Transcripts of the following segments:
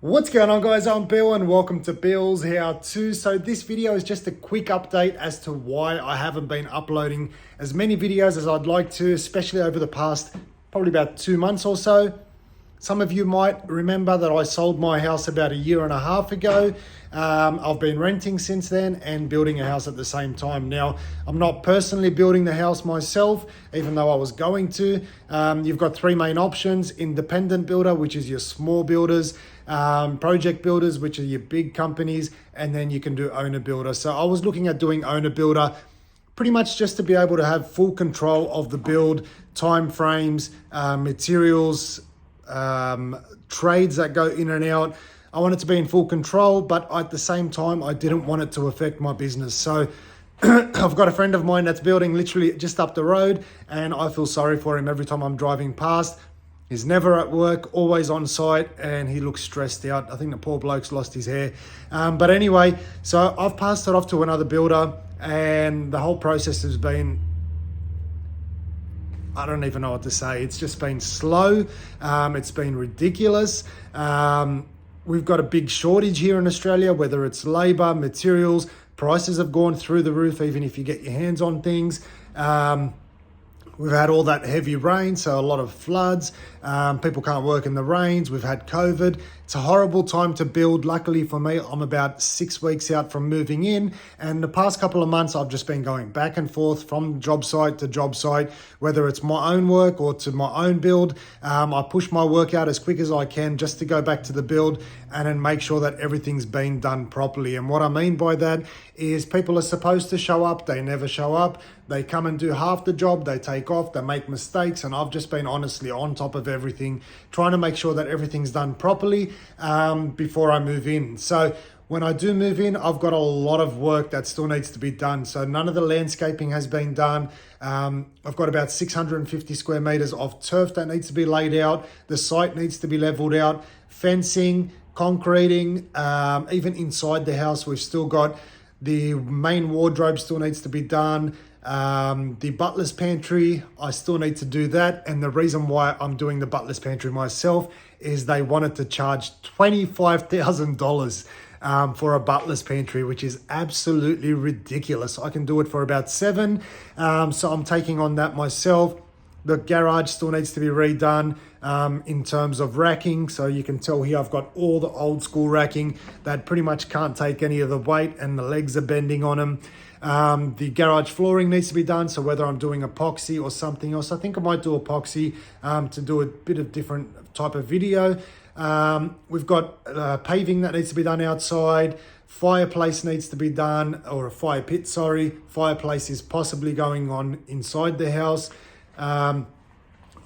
What's going on, guys? I'm Bill and welcome to Bill's How To. So this video is just a quick update as to why I haven't been uploading as many videos as I'd like to, especially over the past probably about 2 months or so. Some of you might remember that I sold my house about 1.5 years ago. I've been renting since then and building a house at the same time. Now, I'm not personally building the house myself, even though I was going to. You've got 3 main options: independent builder, which is your small builders, project builders, which are your big companies, and then you can do owner builder. So I was looking at doing owner builder pretty much just to be able to have full control of the build, time frames, materials, trades that go in and out. I want it to be in full control, but at the same time, I didn't want it to affect my business. So I've got a friend of mine that's building literally just up the road, and I feel sorry for him every time I'm driving past. He's never at work, always on site, and he looks stressed out. I think the poor bloke's lost his hair. But anyway, so I've passed it off to another builder, and the whole process has been, I don't even know what to say. It's just been slow. It's been ridiculous. We've got a big shortage here in Australia, whether it's labor, materials, prices have gone through the roof, even if you get your hands on things. We've had all that heavy rain, so a lot of floods. People can't work in the rains. We've had COVID. It's a horrible time to build. Luckily for me, I'm about 6 weeks out from moving in. And the past couple of months, I've just been going back and forth from job site to job site, whether it's my own work or to my own build. I push my work out as quick as I can just to go back to the build and then make sure that everything's been done properly. And what I mean by that is people are supposed to show up. They never show up. They come and do half the job. They take off. They make mistakes. And I've just been honestly on top of everything, trying to make sure that everything's done properly before I move in. So when I do move in, I've got a lot of work that still needs to be done. So none of the landscaping has been done. I've got about 650 square meters of turf that needs to be laid out. The site needs to be leveled out, fencing, concreting, even inside the house. We've still got the main wardrobe still needs to be done. The butler's pantry, I still need to do that. And the reason why I'm doing the butler's pantry myself is they wanted to charge $25,000 for a butler's pantry, which is absolutely ridiculous. I can do it for about 7. So I'm taking on that myself. The garage still needs to be redone in terms of racking. So you can tell here I've got all the old school racking that pretty much can't take any of the weight and the legs are bending on them. The garage flooring needs to be done. So whether I'm doing epoxy or something else, I think I might do epoxy to do a bit of different type of video. We've got paving that needs to be done outside. Fireplace needs to be done, or a fire pit, sorry. Fireplace is possibly going on inside the house. A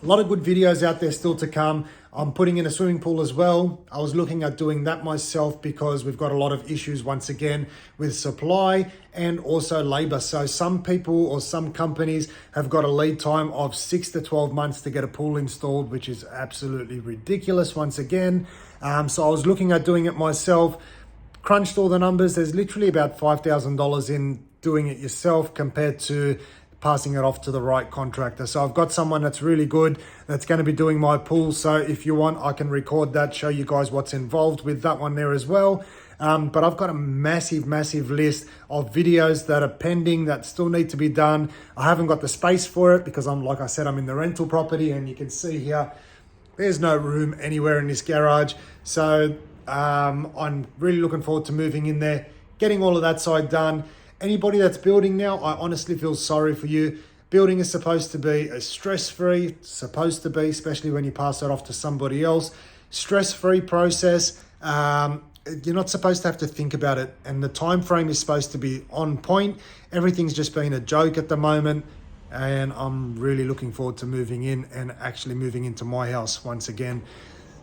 lot of good videos out there still to come. I'm putting in a swimming pool as well. I was looking at doing that myself because we've got a lot of issues once again with supply and also labor. So some people or some companies have got a lead time of 6 to 12 months to get a pool installed, which is absolutely ridiculous once again. So I was looking at doing it myself, crunched all the numbers. There's literally about $5,000 in doing it yourself compared to passing it off to the right contractor. So I've got someone that's really good that's going to be doing my pool. So if you want, I can record that, show you guys what's involved with that one there as well. But I've got a massive list of videos that are pending that still need to be done. I haven't got the space for it because like I said, I'm in the rental property, and you can see here, there's no room anywhere in this garage. So I'm really looking forward to moving in there, getting all of that side done. Anybody that's building now, I honestly feel sorry for you. Building is supposed to be a stress-free, especially when you pass it off to somebody else. Stress-free process. You're not supposed to have to think about it. And the time frame is supposed to be on point. Everything's just been a joke at the moment. And I'm really looking forward to moving in and actually moving into my house once again.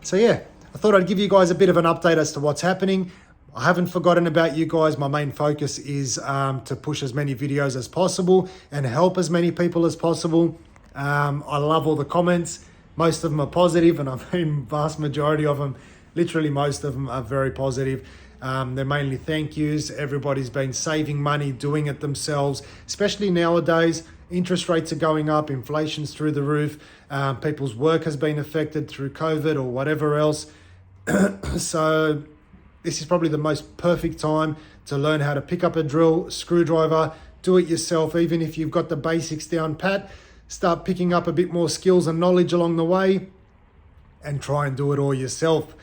So yeah, I thought I'd give you guys a bit of an update as to what's happening. I haven't forgotten about you guys. My main focus is to push as many videos as possible and help as many people as possible. I love all the comments. Most of them are positive, and I mean, vast majority of them, literally most of them are very positive. They're mainly thank yous. Everybody's been saving money, doing it themselves, especially nowadays. Interest rates are going up, inflation's through the roof. People's work has been affected through COVID or whatever else. So this is probably the most perfect time to learn how to pick up a drill, screwdriver, do it yourself. Even if you've got the basics down pat, start picking up a bit more skills and knowledge along the way and try and do it all yourself.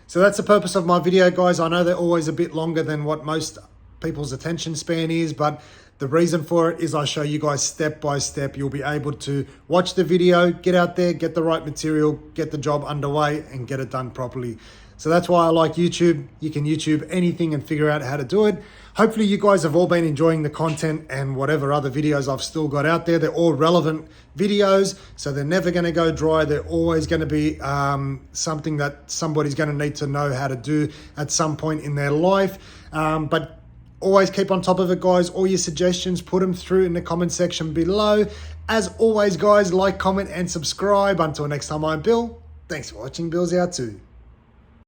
So that's the purpose of my video, guys. I know they're always a bit longer than what most people's attention span is, but the reason for it is I show you guys step by step. You'll be able to watch the video, get out there, get the right material, get the job underway and get it done properly. So that's why I like YouTube. You can YouTube anything and figure out how to do it. Hopefully you guys have all been enjoying the content and whatever other videos I've still got out there. They're all relevant videos, so they're never going to go dry. They're always going to be something that somebody's going to need to know how to do at some point in their life. But always keep on top of it, guys. All your suggestions, put them through in the comment section below. As always, guys, like, comment, and subscribe. Until next time, I'm Bill. Thanks for watching Billshowto.